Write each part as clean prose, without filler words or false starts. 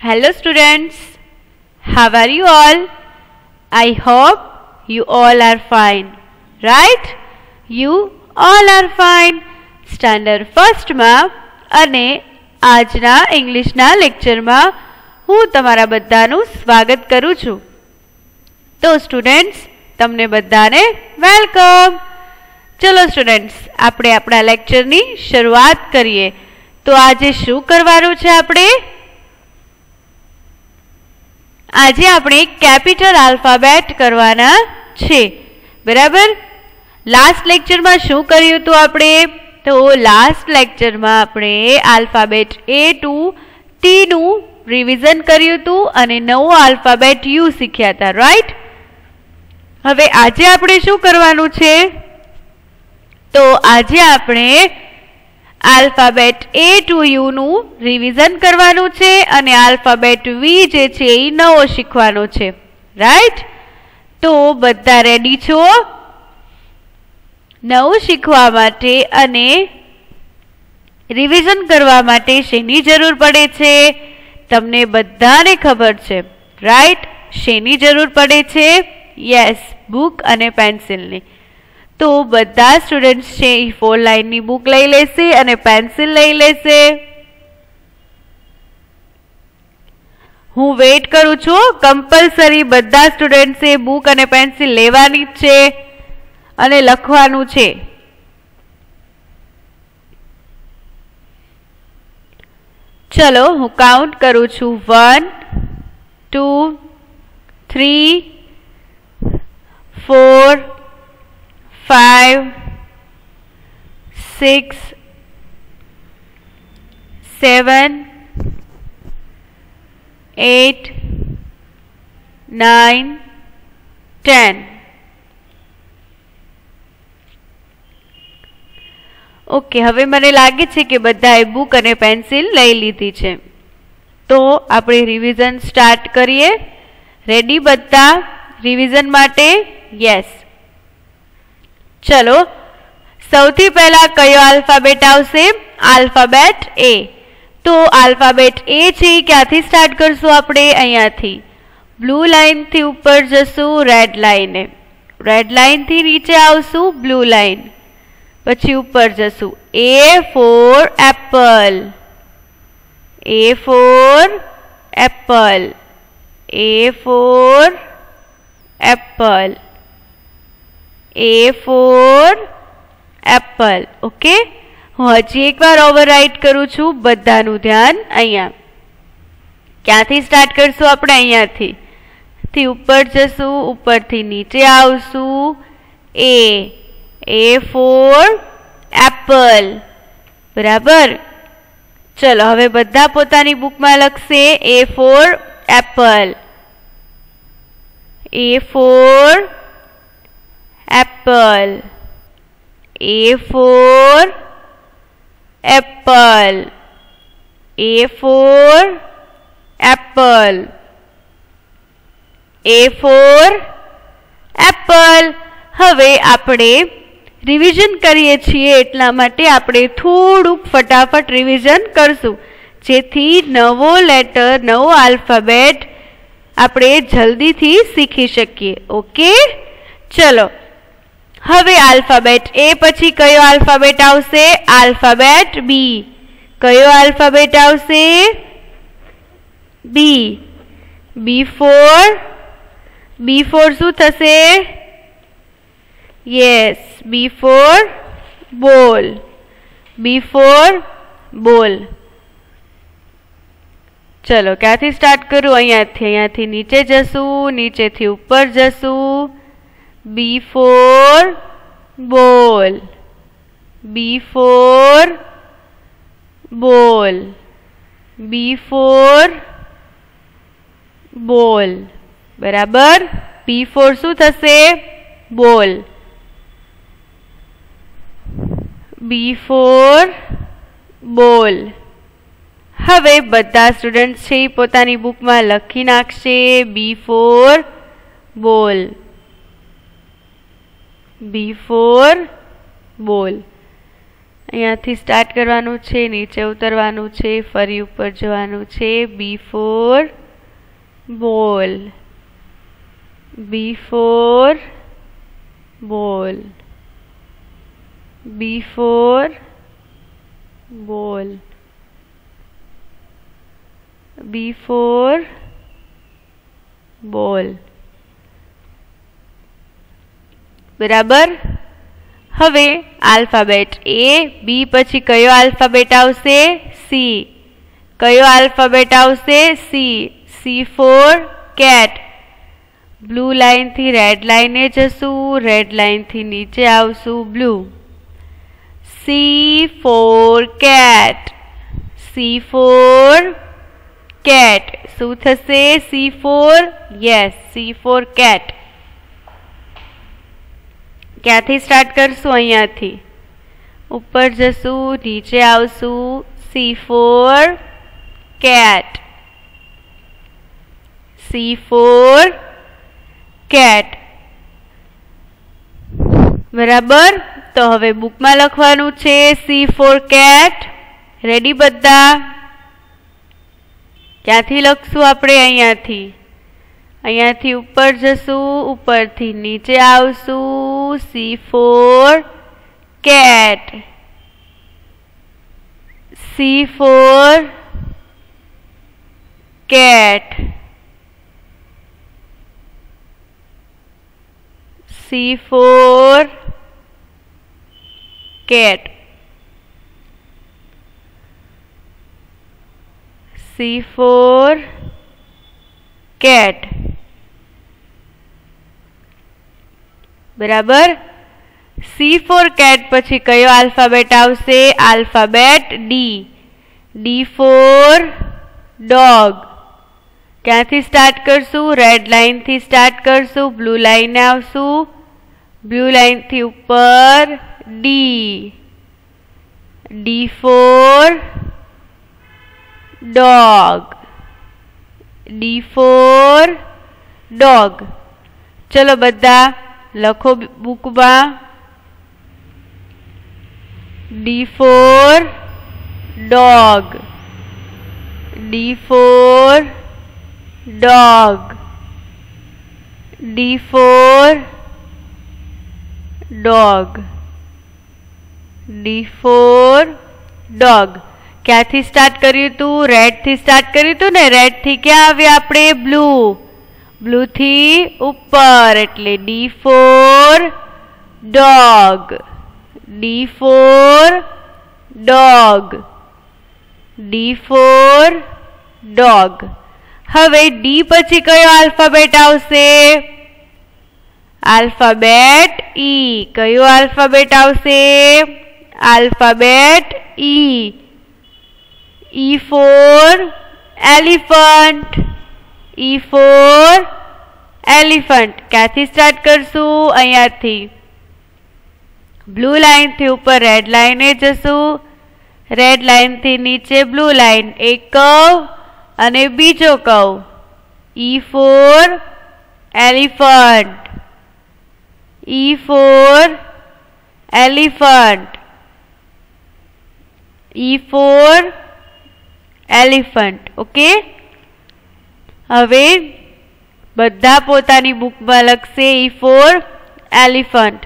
Hello students, how are you all? I hope you all are fine, right? You all are fine. Standard first માં અને આજના ઇંગ્લિશના લેક્ચરમાં હું તમારા બધાનું સ્વાગત કરું છું. તો સ્ટુડન્ટ્સ તમને બધાને વેલકમ. ચલો સ્ટુડન્ટ્સ આપણે આપણા લેક્ચરની શરૂઆત કરીએ. તો આજે શું કરવાનું છે આપણે? આજે આપણે કેપિટલ આલ્ફાબેટ કરવાના છે, બરાબર? લાસ્ટ લેક્ચરમાં શું કર્યું હતું આપણે? તો લાસ્ટ લેક્ચરમાં આપણે આલ્ફાબેટ A to T નું રિવિઝન કર્યું હતું અને નવો આલ્ફાબેટ U શીખ્યા હતા, રાઈટ? હવે આજે આપણે શું કરવાનું છે? તો આજે આપણે આલ્ફાબેટ A to U નું રિવિઝન કરવાનું છે અને આલ્ફાબેટ V જે છે એ નવો શીખવાનો છે, રાઈટ? તો બધા રેડી છો નવું શીખવા માટે અને રિવિઝન કરવા માટે? શેની જરૂર પડે છે? તમને બધાને ખબર છે, રાઈટ? શેની જરૂર પડે છે? યસ, બુક અને પેન્સિલની. તો બધા સ્ટુડન્ટ્સ છે એ 4 લાઇનની બુક લઈ લેશે અને પેન્સિલ લઈ લેશે. હું વેઇટ કરું છું. કમ્પલસરી બધા સ્ટુડન્ટ્સે બુક અને પેન્સિલ લેવાની જ છે અને લખવાનું છે. ચલો હું કાઉન્ટ કરું છું. 1 2 3 4 5 6 7 8 9 10. ઓકે, હવે મને લાગે છે કે બધાએ બુક અને પેન્સિલ લઈ લીધી છે. તો આપણે રિવિઝન સ્ટાર્ટ કરીએ. રેડી બધા રિવિઝન માટે? યસ. ચલો સૌથી પહેલા કયો આલ્ફાબેટ આવશે? Alphabet A. તો આલ્ફાબેટ A છે ક્યાંથી સ્ટાર્ટ કરશું આપણે? અહીંયાથી બ્લુ લાઇન થી ઉપર જશું રેડ લાઇને, રેડ લાઇન થી નીચે આવશું બ્લુ લાઇન, પછી ઉપર જશું. A for apple, A for apple, A for apple, A for apple. Okay, હું હજી એકવાર ઓવરરાઇટ કરું છું. બધાનું ધ્યાન અહીંયા. ક્યાંથી સ્ટાર્ટ કરશું આપણે? અહીંયાથી થી ઉપર જશું, ઉપરથી નીચે આવશું. A for apple, બરાબર? ચલો હવે બધા પોતાની બુકમાં લખશે A for apple, A for apple, A for apple, A for apple, A for apple. હવે આપણે રિવિઝન કરીએ છીએ એટલા માટે આપણે થોડુંક ફટાફટ રિવિઝન કરશું જેથી નવો લેટર, નવો આલ્ફાબેટ આપણે જલ્દીથી શીખી શકીએ. ઓકે, ચલો હવે આલ્ફાબેટ A પછી કયો આલ્ફાબેટ આવશે? Alphabet B. કયો આલ્ફાબેટ આવશે? B. B for શું થશે? Yes, B for ball, B for ball. ચલો ક્યાંથી સ્ટાર્ટ કરું? અહીંયાથી નીચે જશું, નીચેથી ઉપર જશું. B for ball, B for ball, B for ball, બરાબર? B for શું થશે? ball. B for ball. હવે બધા સ્ટુડન્ટ્સ છે પોતાની બુકમાં લખી નાખશે B for ball, B for ball. અહીંયાથી સ્ટાર્ટ કરવાનું છે, નીચે ઉતરવાનું છે, ફરી ઉપર જવાનું છે. B for ball, B for ball, B for ball, B for ball. બરાબર. હવે આલ્ફાબેટ A, B પછી કયો આલ્ફાબેટ આવશે? C. કયો આલ્ફાબેટ આવશે? C. C for cat. Blue line થી રેડ લાઈને જશું, રેડ લાઈન થી નીચે આવશું blue. C for cat, C for cat. શું થશે? C for, yes, C for cat. ક્યાંથી સ્ટાર્ટ કરશું? અહીંયાથી ઉપર જશું, નીચે આવશું. C for cat, C for cat. બરાબર. તો હવે બુકમાં લખવાનું છે C for cat. રેડી બધા? ક્યાંથી લખશું આપણે? અહીંયાથી ઉપર જશું, ઉપરથી નીચે આવશું. C for cat, C for cat, C for cat, C for cat. બરાબર. C for cat પછી કયો આલ્ફાબેટ આવશે? Alphabet D. D for dog. ક્યાંથી સ્ટાર્ટ કરશું? રેડ લાઈન થી સ્ટાર્ટ કરશું, બ્લુ લાઈન આવશું, બ્લુ લાઈન થી ઉપર D. D for dog, D for dog. ચલો બધા લખો બુકમાં. D for dog, D for dog, D for dog, D for dog. ક્યાંથી સ્ટાર્ટ કર્યું હતું? રેડ થી સ્ટાર્ટ કર્યું હતું ને. રેડ થી ક્યાં આવ્યા આપણે? બ્લુ. બ્લુ થી ઉપર એટલે D for dog, D for dog, D for dog. હવે D પછી કયો આલ્ફાબેટ આવશે? Alphabet E. કયો આલ્ફાબેટ આવશે? Alphabet E. E for elephant, E for elephant. ક્યાંથી સ્ટાર્ટ કરશું? અહીંયાથી બ્લુ લાઈન થી ઉપર રેડ લાઈને જશું, રેડ લાઈન થી નીચે બ્લુ લાઈન, એક કર્વ અને બીજો curve. E for elephant, E for elephant, E for elephant. Okay. હવે બધા પોતાની બુકમાં લખશે E for elephant.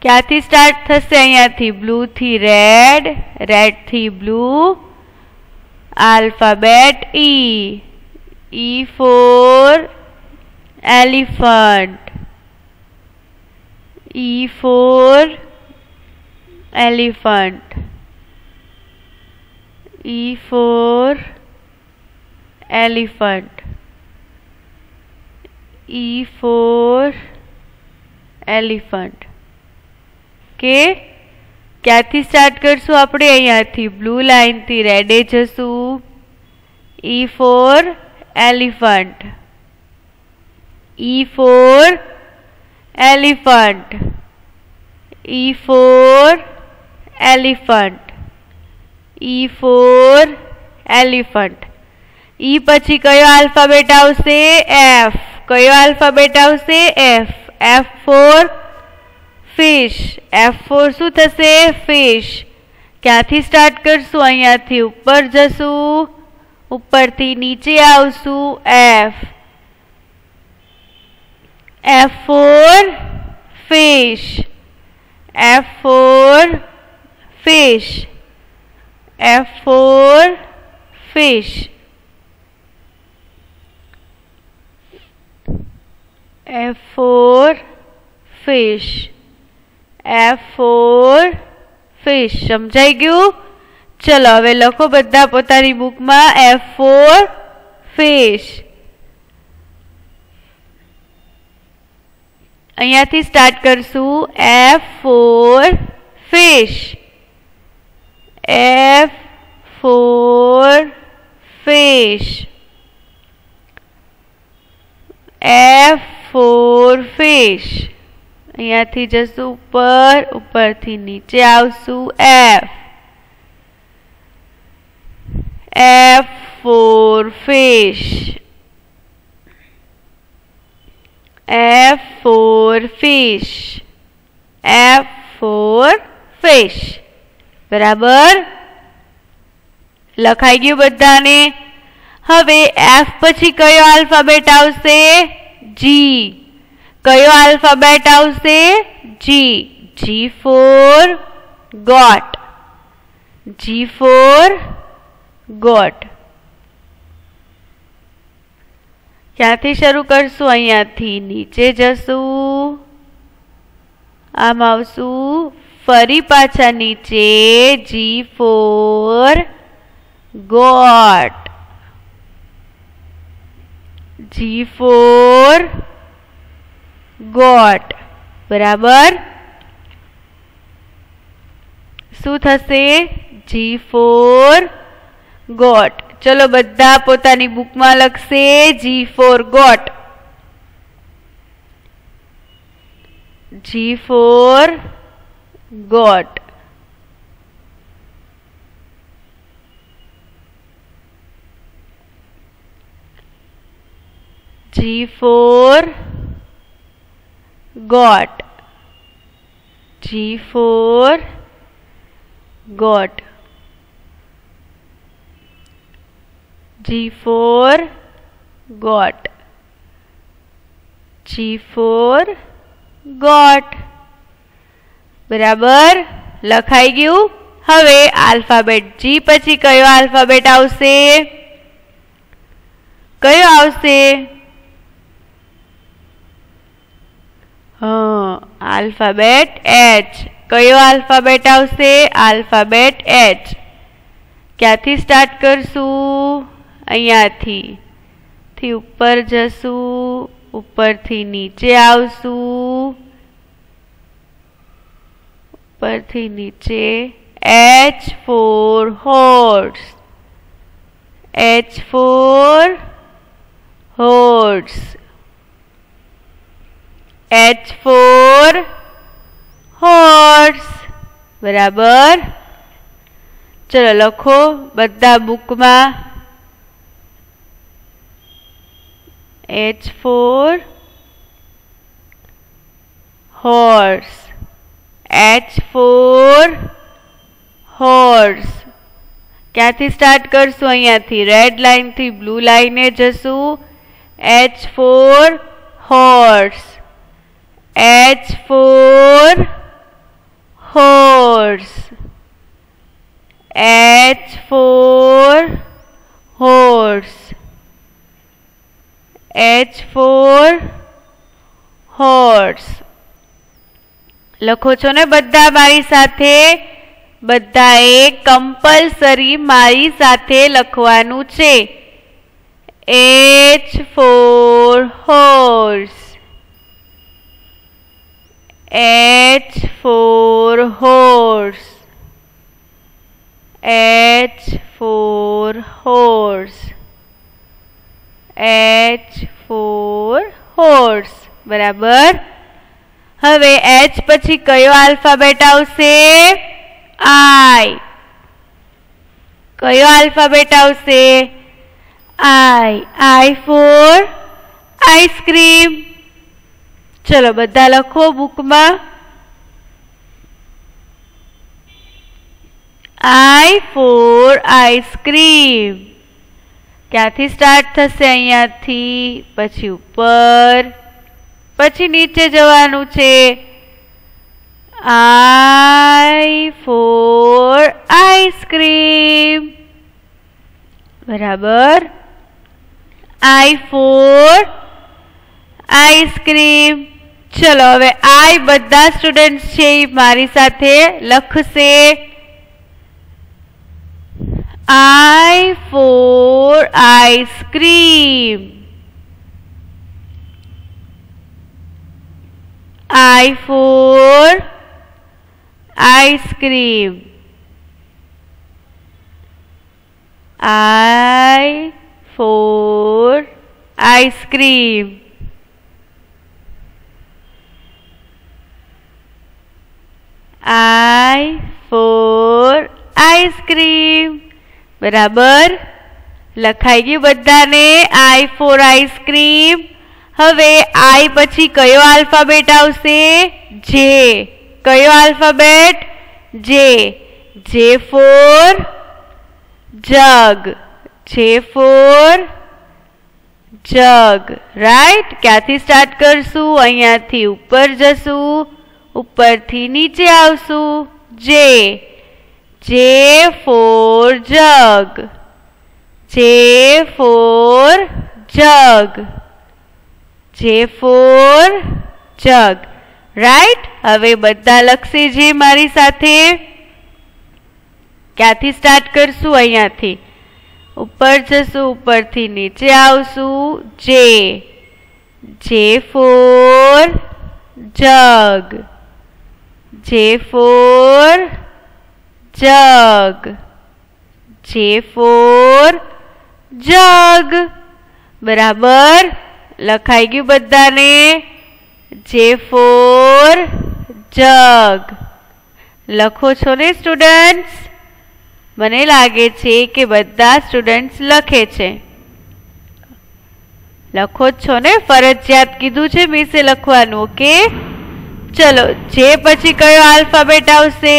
ક્યાંથી સ્ટાર્ટ થશે? અહીંયાથી બ્લુ થી રેડ, રેડ થી blue, alphabet E. E for elephant, E for elephant, E for elephant, E for elephant. કે ક્યાંથી સ્ટાર્ટ કરશું આપણે? અહીંયાથી બ્લુ લાઈન થી રેડે જશું. E for elephant, E for elephant, E for elephant, E for elephant. E પછી કયો alphabet આવશે? F. કયો આલ્ફાબેટ આવશે? F. F for fish. F4 શું થશે? fish. ક્યાંથી સ્ટાર્ટ કરશું? અહીંયાથી ઉપર જશું, ઉપરથી નીચે આવશું. F. F4 fish. F4 fish. F4 fish. F4 fish. F4 fish. સમજાઈ ગયું? ચલો હવે લખો બધા પોતાની બુકમાં F4 fish. અહીંયાથી સ્ટાર્ટ કરશું. F4 fish. F4 fish. F4 fish. અહીંયાથી જશું ઉપર, ઉપરથી નીચે આવશું. F. F4 fish. F4 fish. F4 fish. બરાબર? લખાઈ ગયું બધાને? હવે F પછી કયો આલ્ફાબેટ આવશે? G. કયો આલ્ફાબેટ આવશે? G. G for got. G for got. ક્યાંથી શરૂ કરશું? અહીંયાથી નીચે જશું, આમ આવશું, ફરી પાછા નીચે. G for got. G for got. બરાબર? શું થશે? G for got. ચલો બધા પોતાની બુકમાં લખશે G for got. G for got. G for got. G for got. G for got. G for got. બરાબર? લખાઈ ગયું? હવે આલ્ફાબેટ G પછી કયો આલ્ફાબેટ આવશે? કયો આવશે? Alphabet H. કયો આલ્ફાબેટ આવશે? Alphabet H. ક્યાંથી સ્ટાર્ટ કરશું? અહીંયાથી ઉપર જશું, ઉપરથી નીચે આવશું, ઉપરથી નીચે. H for horse. H for horse. H for horse. બરાબર? ચલો લખો બધા બુકમાં H for horse. H for horse. ક્યાંથી સ્ટાર્ટ કરશું? અહીંયાથી રેડ લાઇનથી બ્લુ લાઇને જશું. H for horse. H for horse. H for horse. H for horse. લખો છો ને બધા મારી સાથે? બધાએ કમ્પલસરી મારી સાથે લખવાનું છે. H for horse. H for horse. H for horse. H for horse. બરાબર? હવે H પછી કયો આલ્ફાબેટ આવશે? I. કયો આલ્ફાબેટ આવશે? I. I for ice cream. ચલો બધા લખો બુકમાં I for આઈસ્ક્રીમ. ક્યાંથી સ્ટાર્ટ થશે? અહીંયાથી, પછી ઉપર, પછી નીચે જવાનું છે. I for ice cream. બરાબર. I for ice cream. ચલો હવે I બધા સ્ટુડન્ટ છે મારી સાથે લખશે. I for ice cream. I for ice cream. I for ice cream. I for ice cream. બરાબર લખાઈ ગયું બધાને I for આઈસ્ક્રીમ. હવે I પછી કયો આલ્ફાબેટ આવશે? J. કયો alphabet? J. J for jug. J for jug. Right. ક્યાંથી સ્ટાર્ટ કરશું? અહીંયાથી ઉપર જશું, ઉપરથી નીચે આવશું. J. J for jug. J for jug. J for jug. Right. હવે બધા લખશે જે મારી સાથે. ક્યાંથી સ્ટાર્ટ કરશું? અહીંયાથી ઉપર જશું, ઉપરથી નીચે આવશું. J. J for jug. J for jug. J for જગ. બરાબર લખાઈ ગયું બધાને J for જગ. લખો છો ને સ્ટુડન્ટ્સ? મને લાગે છે કે બધા સ્ટુડન્ટ્સ લખે છે. લખો છો ને? ફરજિયાત કીધું છે મિસે લખવાનું. ઓકે ચલો જે પછી કયો આલ્ફાબેટ આવશે?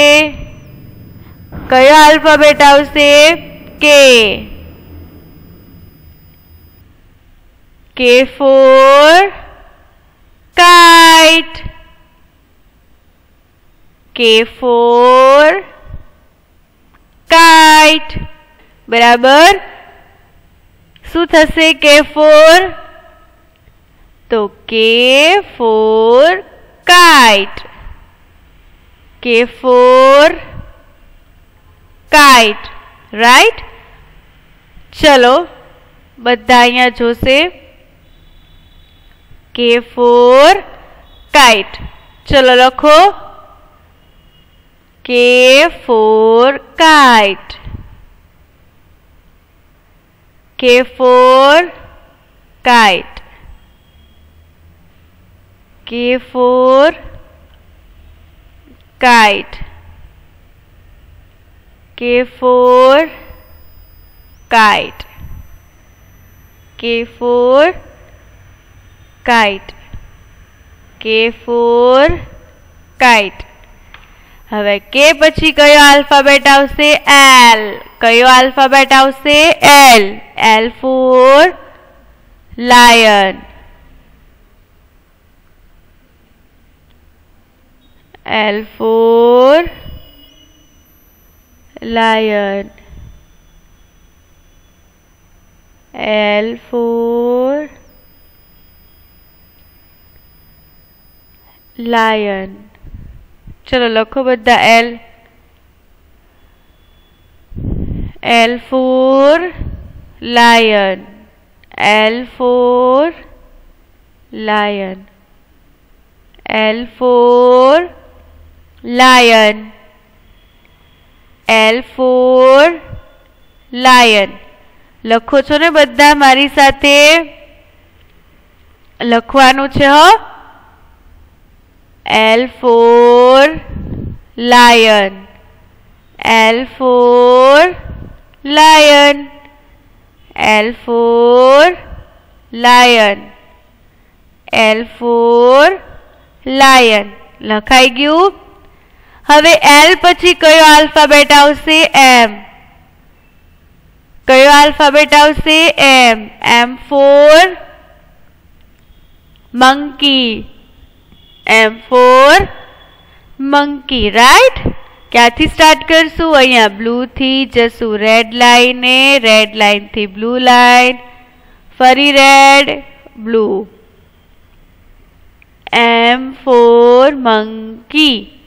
કયો આલ્ફાબેટ આવશે? કે. K for kite. K for kite. બરાબર. શું થશે? K for તો K for kite. K for kite. Right. ચલો બધા અહીંયા જોશે K for kite. ચલો લખો K for kite. K for kite. K for kite. K for kite. K for kite. K for kite. હવે કે પછી કયો આલ્ફાબેટ આવશે? L. કયો આલ્ફાબેટ આવશે? L. L for lion. L for lion. L for lion. ચલો લખો બધા L. L for lion. L for lion. L for lion. L for lion. લખો છો ને બધા મારી સાથે? લખવાનું છે હો. L for lion. L for lion. L for lion. L for lion. લખાઈ ગયું. હવે એલ પછી કયો આલ્ફાબેટ આવશે? એમ. કયો આલ્ફાબેટ આવશે? M. M for monkey. M for monkey. Right. ક્યાંથી સ્ટાર્ટ કરશું? અહીંયા બ્લુ થી જશું રેડ લાઈન, રેડ લાઈન થી બ્લુ લાઈન, ફરી red blue. M for monkey.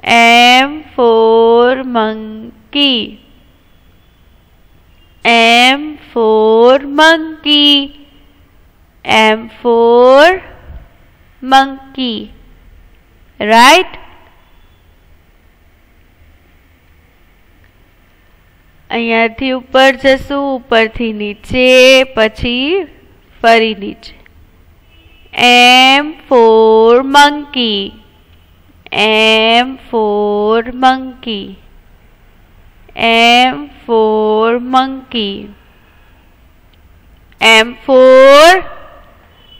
M for monkey. M for monkey. M for monkey. Right. અહીંયાથી ઉપર જશું, ઉપરથી નીચે, પછી ફરી નીચે. M for monkey. M for monkey. M for monkey. M for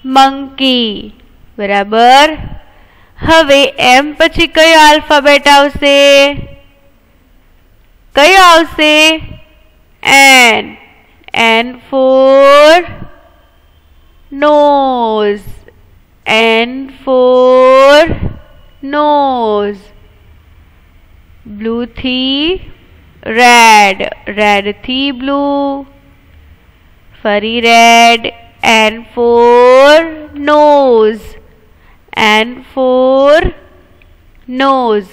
monkey. બરાબર. હવે એમ પછી કયો આલ્ફાબેટ આવશે? કયો આવશે? N. N for nose. N for nose. Blue થી red. Red થી blue. ફરી red. N for nose. N for nose.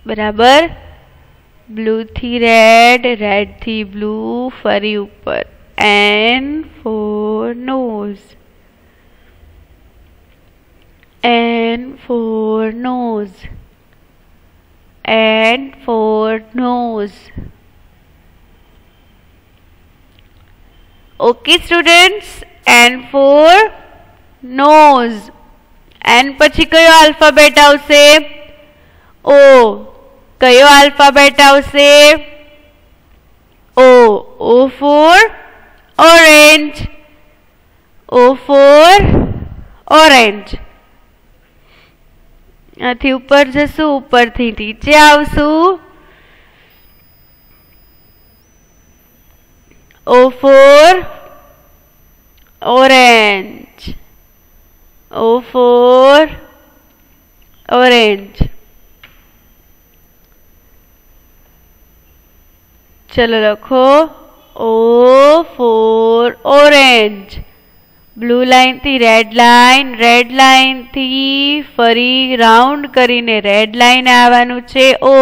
બરાબર. બ્લુ થી રેડ, રેડ થી બ્લુ, ફરી ઉપર. N for nose. N for nose. N for nose. Okay students, N for nose. N પછી કયો આલ્ફાબેટ આવશે? O. કયો આલ્ફાબેટ આવશે? O. O for orange. O for orange. આથી ઉપર જશું, ઉપરથી નીચે આવશું. O for orange. O for orange. चलो लखो. O for orange. Blue line थी रेड लाइन थी फरी राउंड करीने रेड लाइन आवानुं छे. O.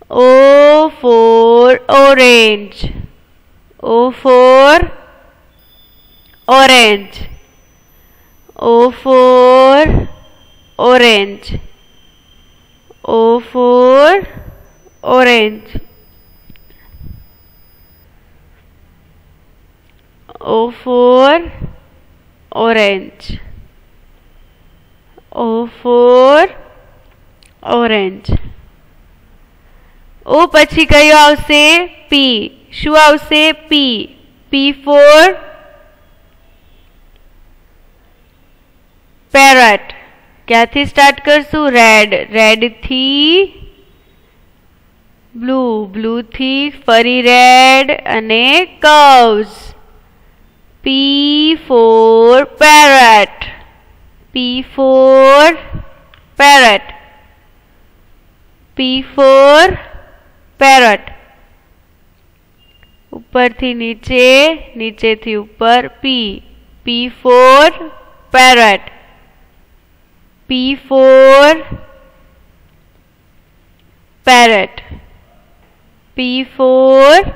O for orange. O for orange. O for orange. O for orange. O for orange. O for orange. O પછી કયો આવશે? P. શું આવશે? P. P for parrot. ક્યાંથી સ્ટાર્ટ કરશું? રેડ. રેડ થી બ્લુ. બ્લુ થી ફરી રેડ અને curves. P for parrot. P for parrot. P for parrot. ઉપરથી નીચે, નીચેથી ઉપર. P. P for parrot. P for parrot. P for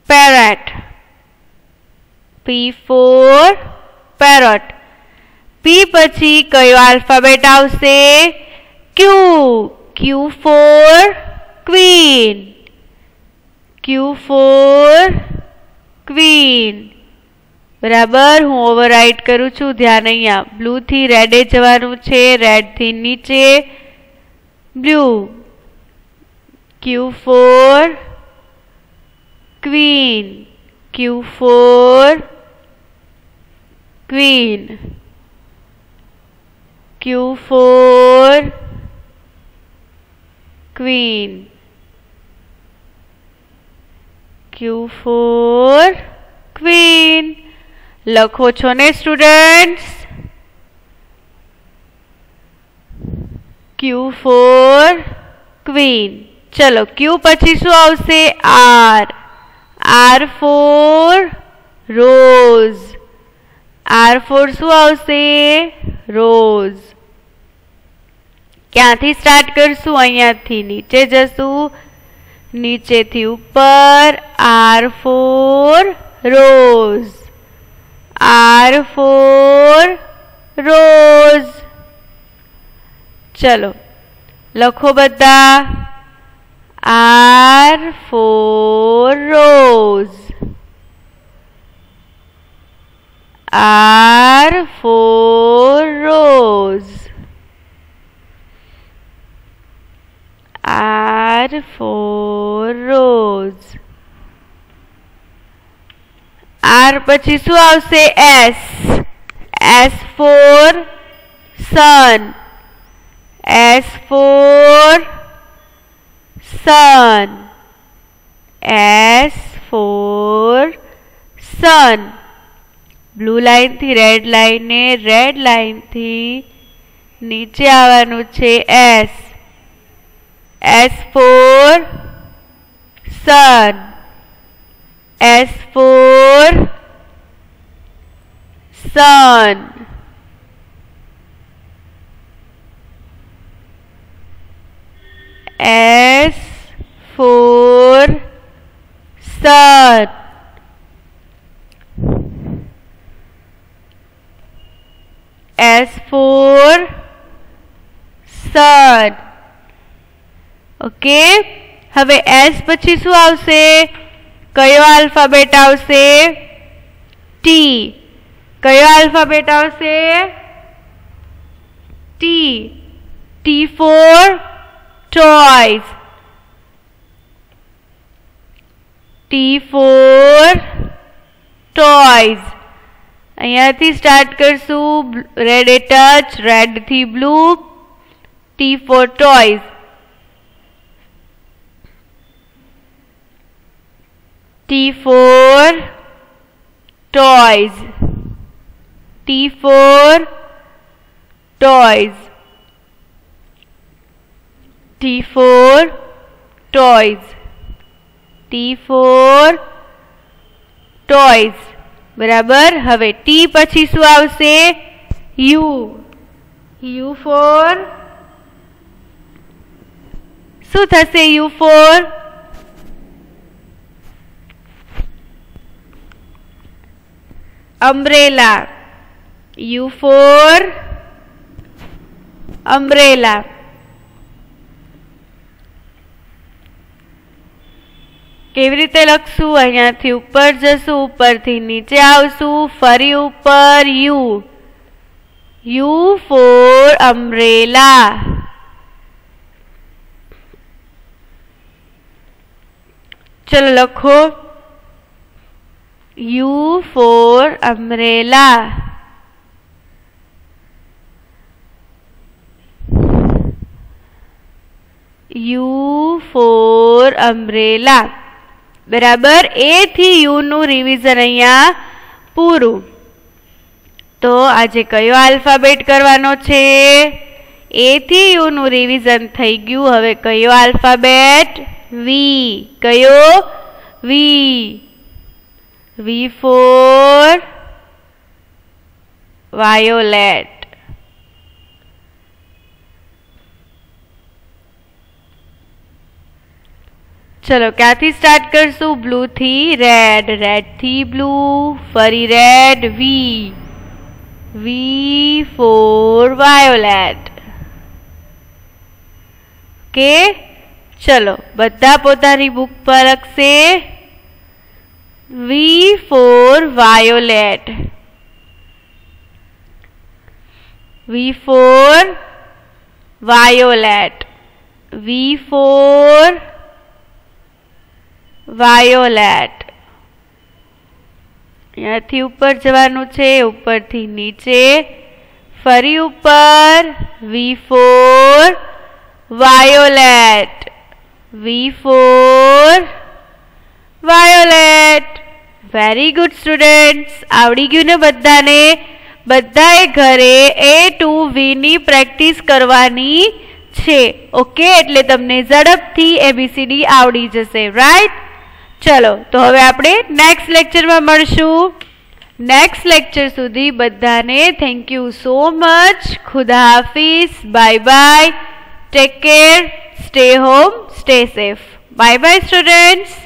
parrot. P for parrot. P પછી કયો આલ્ફાબેટ આવશે? Q. Q for queen. Q for queen. बराबर. हूँ overwrite करूँ छू. ध्यान अहींया ब्लू थी रेडे जवानुं छे. रेड थी नीचे blue. Q for queen. Q for queen. Q for queen. Q for queen. લખો છો ને સ્ટુડન્ટ્સ? Q for queen. ચલો Q પછી શું આવશે? R. R for rose. R for શું આવશે? rose. ક્યાંથી સ્ટાર્ટ કરશું? અહીંયાથી નીચે જશું, નીચેથી ઉપર. R for rose. R for rose. ચલો લખો બધા. R for rose. R for rose. R for rose. R પછી શું આવશે? S. S for sun. S for sun. S for sun. Blue line થી રેડ લાઈન ને રેડ લાઈન થી નીચે આવવાનું છે. S. S for sun. S for sun. S for sun. S for sun. Okay, હવે S પછી શું આવશે? કયો આલ્ફાબેટ આવશે? T. કયો આલ્ફાબેટ આવશે? T. T for toys. T for toys. અહીંયાથી સ્ટાર્ટ કરશું. રેડ એ ટચ, રેડ થી blue. T for toys. T for toys. T for toys. T for toys. T for toys. બરાબર. હવે T પછી શું આવશે? U. U for શું થશે? U for umbrella. U for umbrella. કેવી રીતે લખશું? અહીંયાથી ઉપર જશું, ઉપરથી નીચે આવશું, ફરી ઉપર. U. U for umbrella. ચલો લખો. U for umbrella. U for umbrella. બરાબર. A થી U નું રિવિઝન અહીંયા પૂરું. તો આજે કયો આલ્ફાબેટ કરવાનો છે? A થી U નું રિવિઝન થઈ ગયું. હવે કયો આલ્ફાબેટ? V. કયો? V. V for violet. ચલો ક્યાંથી સ્ટાર્ટ કરશું? બ્લુ થી રેડ, રેડ થી બ્લુ, ફરી red. V. V for violet. Okay, ચલો બધા પોતાની બુક પર લખશે. V for violet. V for violet. V for violet. અહીંયાથી ઉપર જવાનું છે, ઉપરથી નીચે, ફરી ઉપર, V4 violet, V4 violet. Very good students, આવડી ગયું ને બધાને? બધાએ ઘરે A to V ની પ્રેક્ટિસ કરવાની છે. ઓકે, એટલે તમને ઝડપથી ABCD આવડી જશે, રાઈટ? ચલો, તો હવે આપણે નેક્સ્ટ લેક્ચરમાં મળશું. નેક્સ્ટ લેક્ચર સુધી બધાને થેન્ક યુ સો મચ. ખુદા હાફિઝ, bye bye, take care, stay home, stay safe. Bye bye students.